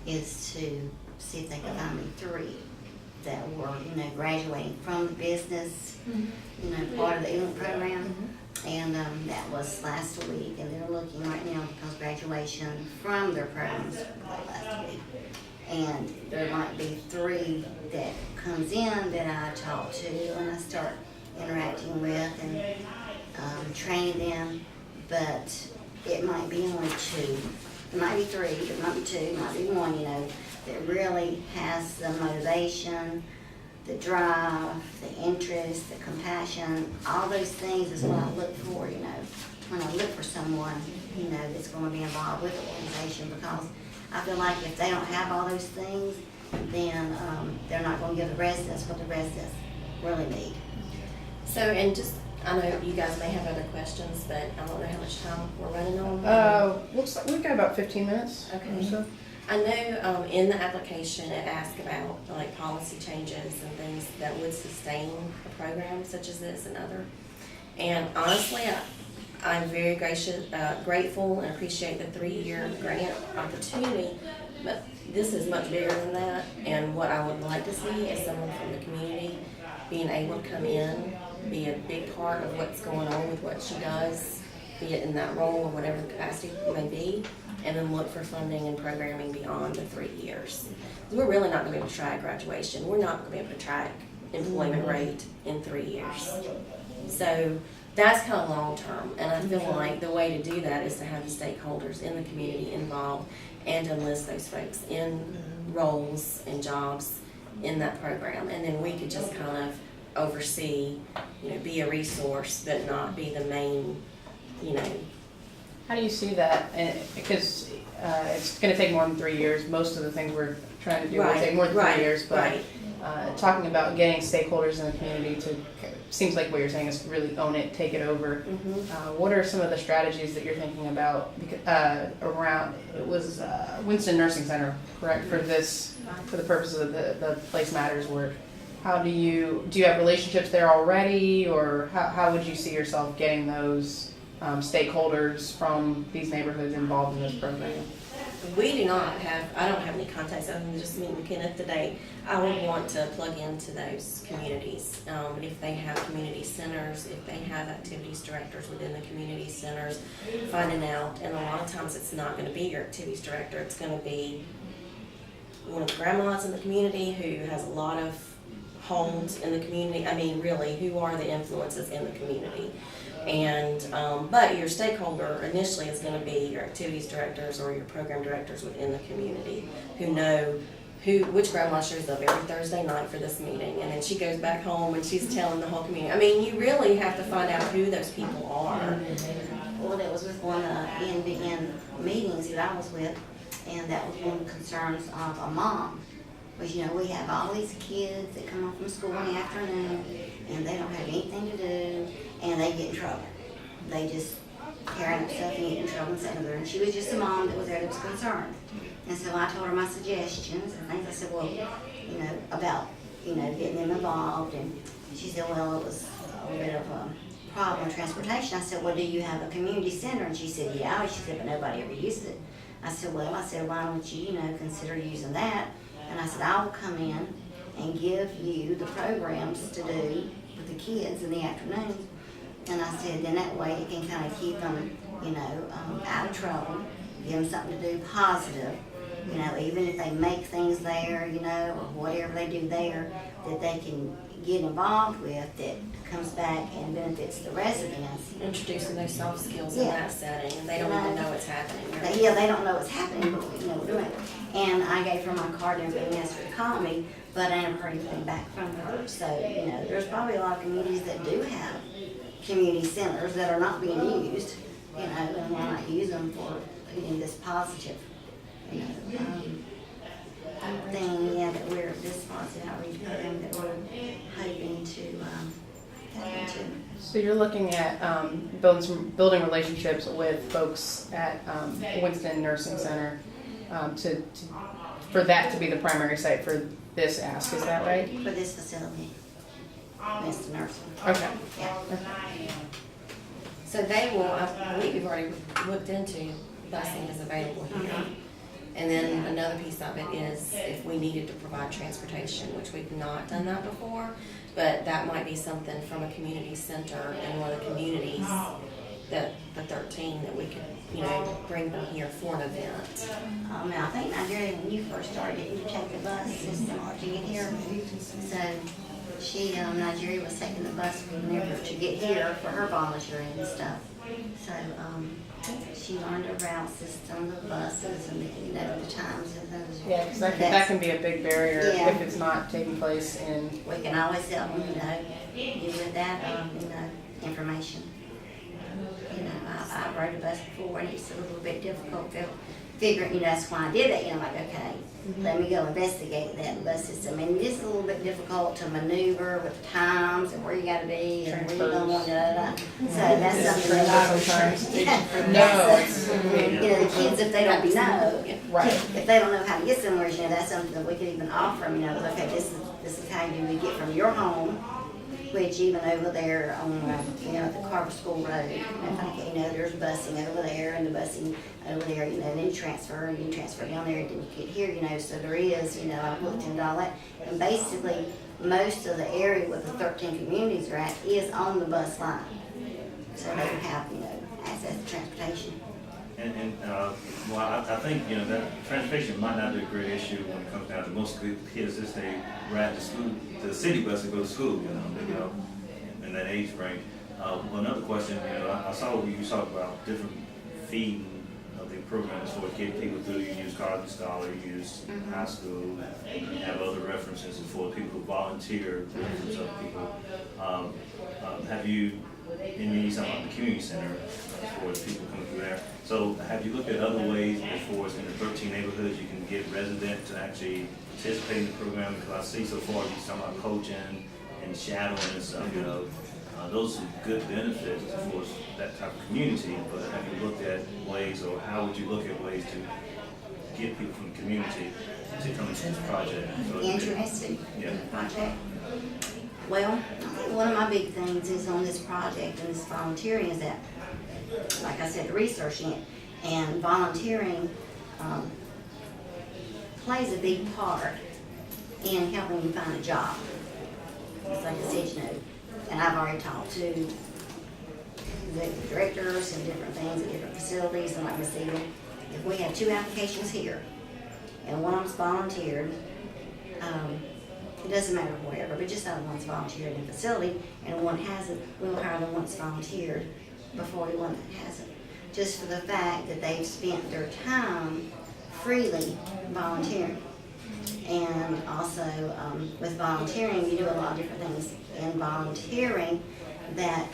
is to see if they could find me 3 that were, graduating from the business, part of the ELINC program. And that was last week, and they're looking right now because graduation from their programs was last week. And there might be 3 that comes in that I talk to and I start interacting with and training them, but it might be only 2. It might be 3, it might be 2, it might be 1, that really has the motivation, the drive, the interest, the compassion, all those things is what I look for, when I look for someone, that's gonna be involved with the organization, because I feel like if they don't have all those things, then they're not gonna give the residents what the residents really need. So, and just, I know you guys may have other questions, but I don't know how much time we're running on. Looks like we've got about 15 minutes. Okay. Or so. I know in the application it asked about policy changes and things that would sustain a program such as this and other. And honestly, I'm very grateful and appreciate the 3-year grant opportunity, but this is much bigger than that. And what I would like to see is someone from the community being able to come in, be a big part of what's going on with what she does, be it in that role or whatever the capacity may be, and then look for funding and programming beyond the 3 years. We're really not going to be able to track graduation. We're not going to be able to track employment rate in 3 years. So that's kind of long-term, and I feel like the way to do that is to have the stakeholders in the community involved and to enlist those folks in roles and jobs in that program. And then we could just kind of oversee, be a resource, but not be the main, How do you see that? And because it's going to take more than 3 years. Most of the things we're trying to do will take more than 3 years. But talking about getting stakeholders in the community to, seems like what you're saying is really own it, take it over. What are some of the strategies that you're thinking about around? It was Winston Nursing Center, correct? For the purposes of the Place Matters work. How do you have relationships there already, or how would you see yourself getting those stakeholders from these neighborhoods involved in this program? We do not have, I don't have any contacts other than just meeting Kenneth today. I would want to plug into those communities. If they have community centers, if they have activities directors within the community centers, finding out. And a lot of times it's not going to be your activities director. It's going to be one of the grandmas in the community who has a lot of homes in the community. I mean, really, who are the influences in the community? And but your stakeholder initially is going to be your activities directors or your program directors within the community who know which grandma shows up every Thursday night for this meeting, and then she goes back home and she's telling the whole community. I mean, you really have to find out who those people are. Well, that was with one of the NBN meetings that I was with, and that was one of the concerns of a mom. Was, we have all these kids that come home from school in the afternoon, and they don't have anything to do, and they get in trouble. They just carry up stuff and get in trouble and sit there. And she was just a mom that was there that was concerned. And so I told her my suggestions and things. I said, well, about, getting them involved. And she said, well, it was a little bit of a problem with transportation. I said, well, do you have a community center? And she said, yeah. She said, but nobody ever used it. I said, well, why don't you, consider using that? And I said, I will come in and give you the programs to do with the kids in the afternoons. And I said, then that way it can kind of keep them, out of trouble, give them something to do positive. Even if they make things there, or whatever they do there, that they can get involved with that comes back and benefits the residents. Introducing those soft skills in that setting, and they don't even know what's happening. They don't know what's happening, but we're doing it. And I gave her my card and everything else to call me, but I never heard anything back from her. So, there's probably a lot of communities that do have community centers that are not being used, and why not use them for putting this positive, thing, that we're this positive outreach program that we're hoping to tap into. So you're looking at building relationships with folks at Winston Nursing Center for that to be the primary site for this ask. Is that right? For this facility, Winston Nursing. Okay. Yeah. So they will, I believe you've already looked into busing is available here. And then another piece of it is if we needed to provide transportation, which we've not done that before, but that might be something from a community center in one of the communities, the 13, that we could, bring them here for an event. Now, I think Nigeria, when you first started, you take the bus system to get here. So Nigeria was taking the bus whenever to get here for her volunteering and stuff. So she learned a route system, the buses, and the times of those. Yeah, because that can be a big barrier Yeah. if it's not taking place in. We can always help them, you with that, information. I rode a bus before, and it's a little bit difficult figuring, that's why I did that. I'm like, okay, let me go investigate that bus system. And it's a little bit difficult to maneuver with the times and where you gotta be and where you're going, So that's something that the kids, if they don't know, Right. if they don't know how to get somewhere, that's something that we could even offer them, okay, this is how you get from your home, which even over there on, the Carver School Road, there's busing over there and the busing over there, and then you transfer down there and then you get here, so there is, I've looked into all that. And basically, most of the area where the 13 communities are at is on the bus line. So they have, access to transportation. Well, I think, you know, that transportation might not be a great issue when it comes down to most kids, just they ride to school, the city bus to go to school, you know, in that age range. Another question, you know, I saw you talk about different feeding of the programs for get people through. You use Cosby Scholar, you use high school, you have other references for people who volunteer, references of people. Have you, and you talk about the community center as far as people coming through there. So have you looked at other ways as far as in the 13 neighborhoods you can get residents to actually participate in the program? Because I see so far you talking about coaching and shadowing and stuff, you know. Those are good benefits as far as that type of community, but have you looked at ways, or how would you look at ways to get people from the community to come into this project? So Interested Yeah. in the project? Well, I think one of my big things is on this project and this volunteering is that, like I said, researching it and volunteering plays a big part in helping you find a job. It's like I said, you know, and I've already talked to executive directors and different things at different facilities, and like I said, if we have 2 applications here and one of them's volunteered, it doesn't matter wherever, but just that one's volunteered in the facility and one hasn't, we'll hire the one that's volunteered before the one that hasn't. Just for the fact that they've spent their time freely volunteering. And also, with volunteering, you do a lot of different things in volunteering that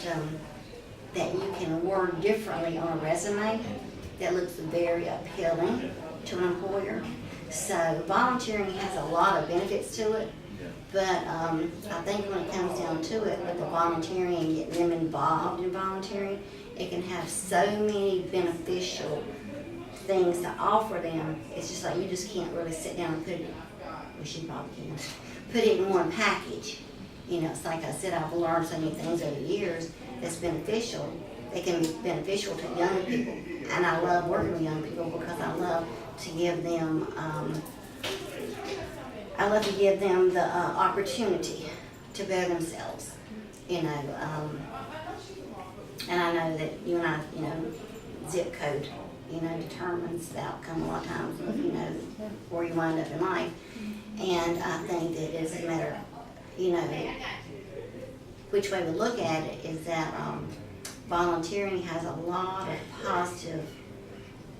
you can word differently on a resume that looks very appealing to an employer. So volunteering has a lot of benefits to it, but I think when it comes down to it, with the volunteering and getting them involved in volunteering, it can have so many beneficial things to offer them. It's just like you just can't really sit down and put it in one package. You know, it's like I said, I've learned so many things over the years that's beneficial. They can be beneficial to young people, and I love working with young people because I love to give them the opportunity to better themselves. You know, and I know that you and I, you know, zip code, you know, determines the outcome a lot of times of, you know, where you wind up in life. And I think that it doesn't matter, you know, which way we look at it, is that volunteering has a lot of positive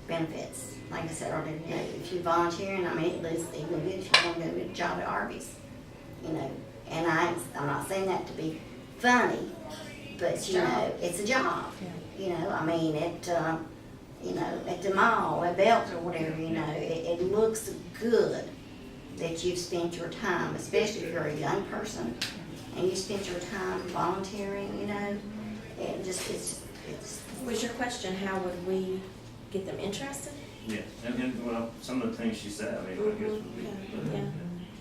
benefits. Like I said earlier, you know, if you're volunteering, I mean, it looks even good if you want to go get a job at Arby's, you know. And I'm not saying that to be funny, but, you know, it's a job. You know, I mean, you know, at the mall, at Belts or whatever, you know, it looks good that you've spent your time, especially if you're a young person, and you spent your time volunteering, you know, it's. Was your question, how would we get them interested? Yeah, and well, some of the things she said, I mean, I guess would be. Yeah,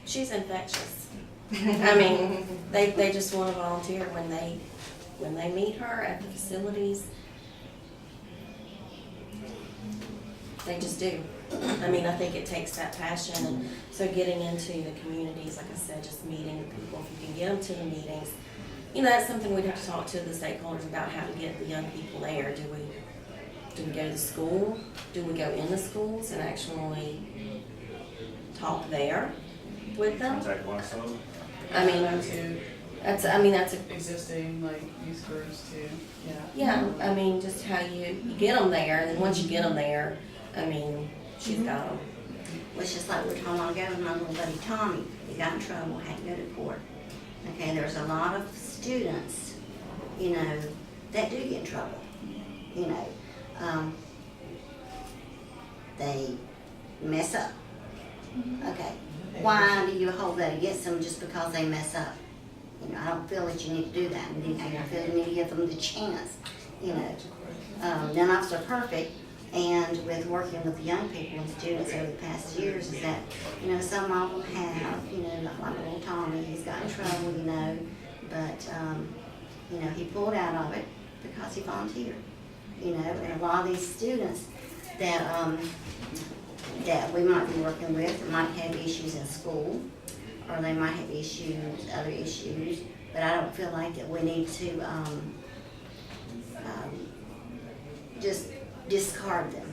she's infectious. I mean, they just want to volunteer when they meet her at the facilities. They just do. I mean, I think it takes that passion, and so getting into the communities, like I said, just meeting people, if you can get them to the meetings, you know, that's something we'd have to talk to the stakeholders about, how to get the young people there. Do we go to school? Do we go in the schools and actually talk there with them? Contact Wausau. I mean, that's a Existing, like, youth groups too, yeah. yeah. I mean, just how you get them there, and then once you get them there, I mean, she's got them. It's just like we were talking a while ago with my little buddy Tommy. He got in trouble, had to go to court. Okay, there's a lot of students, you know, that do get in trouble. You know, they mess up. Okay, why do you hold that against them just because they mess up? You know, I don't feel that you need to do that. I feel you need to give them the chance. You know, none of us are perfect. And with working with the young people and students over the past years, is that, you know, some of them have, you know, like little Tommy, he's got in trouble, you know, but, you know, he pulled out of it because he volunteered, you know, and a lot of these students that, that we might be working with might have issues in school, or they might have issues, other issues, but I don't feel like that we need to, just discard them.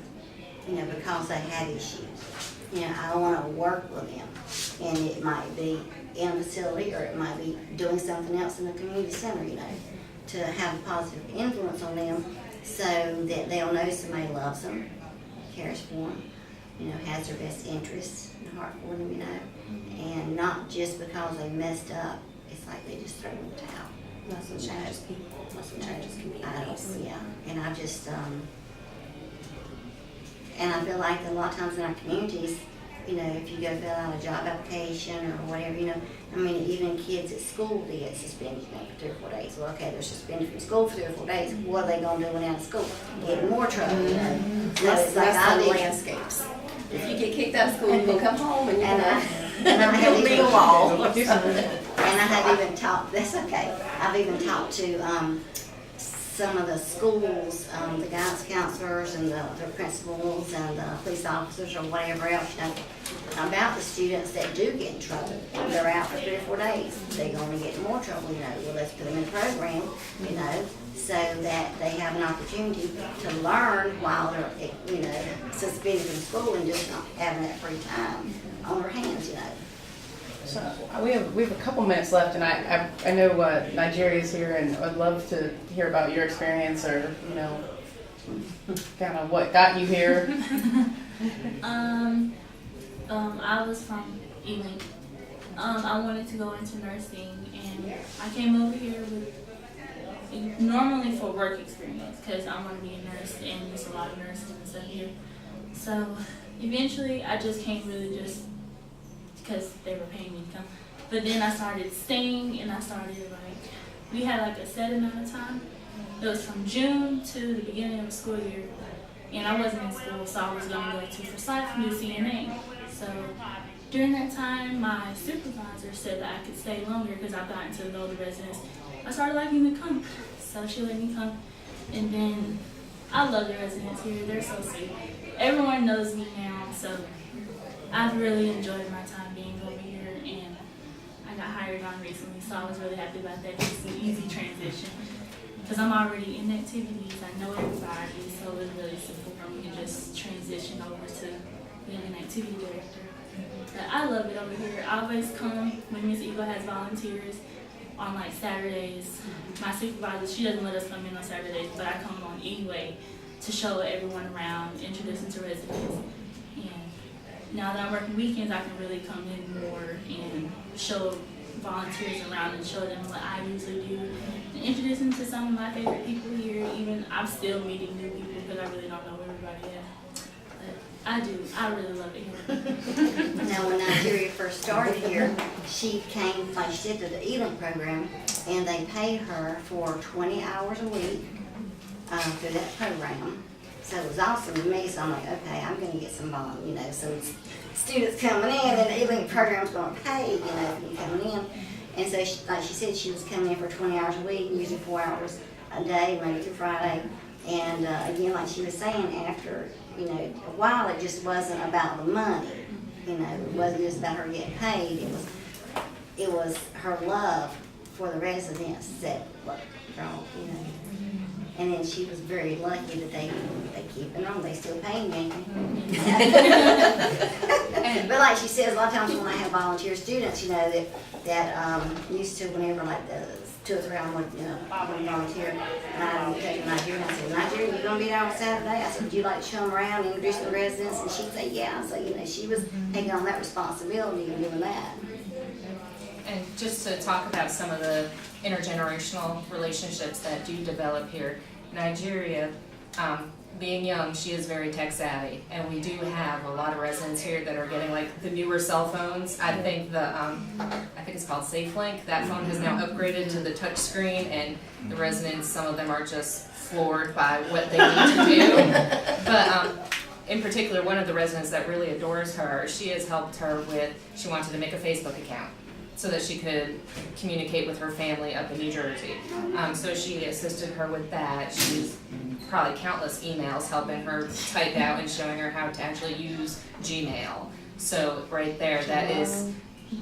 because they have issues. I want to work with them, and it might be in a facility, or it might be doing something else in the community center, to have a positive influence on them, so that they'll know somebody loves them, cares for them, has their best interests in heart for them, and not just because they messed up, it's like they just throw in the towel. That's what changes people. That's what changes communities. And I just, and I feel like that a lot of times in our communities, if you go fill out a job application or whatever, even kids at school, they get suspended, for 3 or 4 days. Well, okay, they're suspended from school for 3 or 4 days. What are they gonna do when they're out of school? Get in more trouble, So it's like That's I the need, landscapes. If you get kicked out of school, you can come home and and I you'll have be a even, wall. and I have even talked, that's okay, I've even talked to, some of the schools, the guidance counselors and the principals and the police officers or whatever else, about the students that do get in trouble. They're out for 3 or 4 days. They're gonna get in more trouble, Well, let's put them in a program, so that they have an opportunity to learn while they're, suspended from school and just not having that free time on their hands, So we have a couple minutes left, and I know Nigeria's here, and I'd love to hear about your experience, or kind of what got you here. I was from Ely. I wanted to go into nursing, and I came over here normally for work experience, because I want to be a nurse, and there's a lot of nurses and stuff here. So eventually, I just came really just because they were paying me to come. But then I started staying, and I started we had a set amount of time. It was from June to the beginning of the school year, and I wasn't in school, so I was going to go to Forsyth and do CNA. So during that time, my supervisor said that I could stay longer because I've gotten to know the residents. I started liking to come, so she let me come. And then I love the residents here. They're so sweet. Everyone knows me now, so I've really enjoyed my time being over here, and I got hired on recently, so I was really happy about that. It's an easy transition because I'm already in activities. I know everybody, so it's really simple for me to just transition over to being an activity director. But I love it over here. I always come when Miss Eagle has volunteers on Saturdays. My supervisor, she doesn't let us come in on Saturdays, but I come on anyway to show everyone around, introduce them to residents. And now that I'm working weekends, I can really come in more and show volunteers around and show them what I usually do and introduce them to some of my favorite people here. Even I'm still meeting new people because I really don't know everybody yet. But I do. I really love it here. Now, when Nigeria first started here, she came, she did the ELINC program, and they paid her for 20 hours a week through that program. So it was awesome to me, so I'm like, okay, I'm gonna get some some students coming in, and the ELINC program's gonna pay, for you coming in. And so, like she said, she was coming in for 20 hours a week, using 4 hours a day, Monday through Friday. And again, like she was saying, after, a while, it just wasn't about the money. It wasn't just about her getting paid. It was her love for the residents that drove, And then she was very lucky that they keep it on. They still pay me. But like she says, a lot of times when I have volunteer students, that used to whenever the 2 or 3 hours, I would volunteer, and I would take to Nigeria, and I said, Nigeria, you gonna be there on Saturday? I said, would you like to show them around, introduce the residents? And she'd say, yeah. So, she was taking on that responsibility and doing that. And just to talk about some of the intergenerational relationships that do develop here, Nigeria, being young, she is very tech savvy, and we do have a lot of residents here that are getting the newer cell phones. I think I think it's called SafeLink. That phone has now upgraded to the touch screen, and the residents, some of them are just floored by what they need to do. But in particular, one of the residents that really adores her, she has helped her with, she wanted to make a Facebook account so that she could communicate with her family up in New Jersey. So she assisted her with that. She's probably countless emails helping her type out and showing her how to actually use Gmail. So right there, that is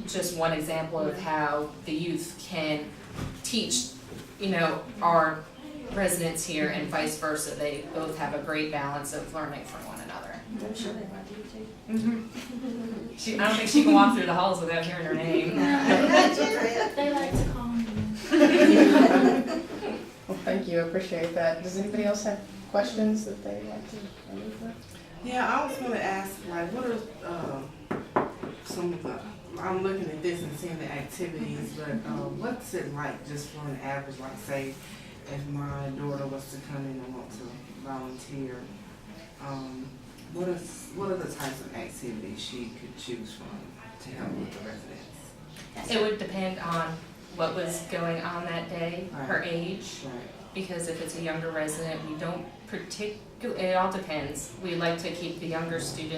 just one example of how the youth can teach, our residents here and vice versa. They both have a great balance of learning from one another. I'm sure they like you too. I don't think she can walk through the halls without hearing her name. They like to call me. Well, thank you, I appreciate that. Does anybody else have questions that they'd like to answer? Yeah, I was gonna ask, like, what are, some of the, I'm looking at this and seeing the activities, but, what's it like just for an average, like, say, if my daughter was to come in and want to volunteer, what are the types of activities she could choose from to help with the residents? It would depend on what was going on that day, her age, Right. because if it's a younger resident, we don't it all depends. We like to keep the younger students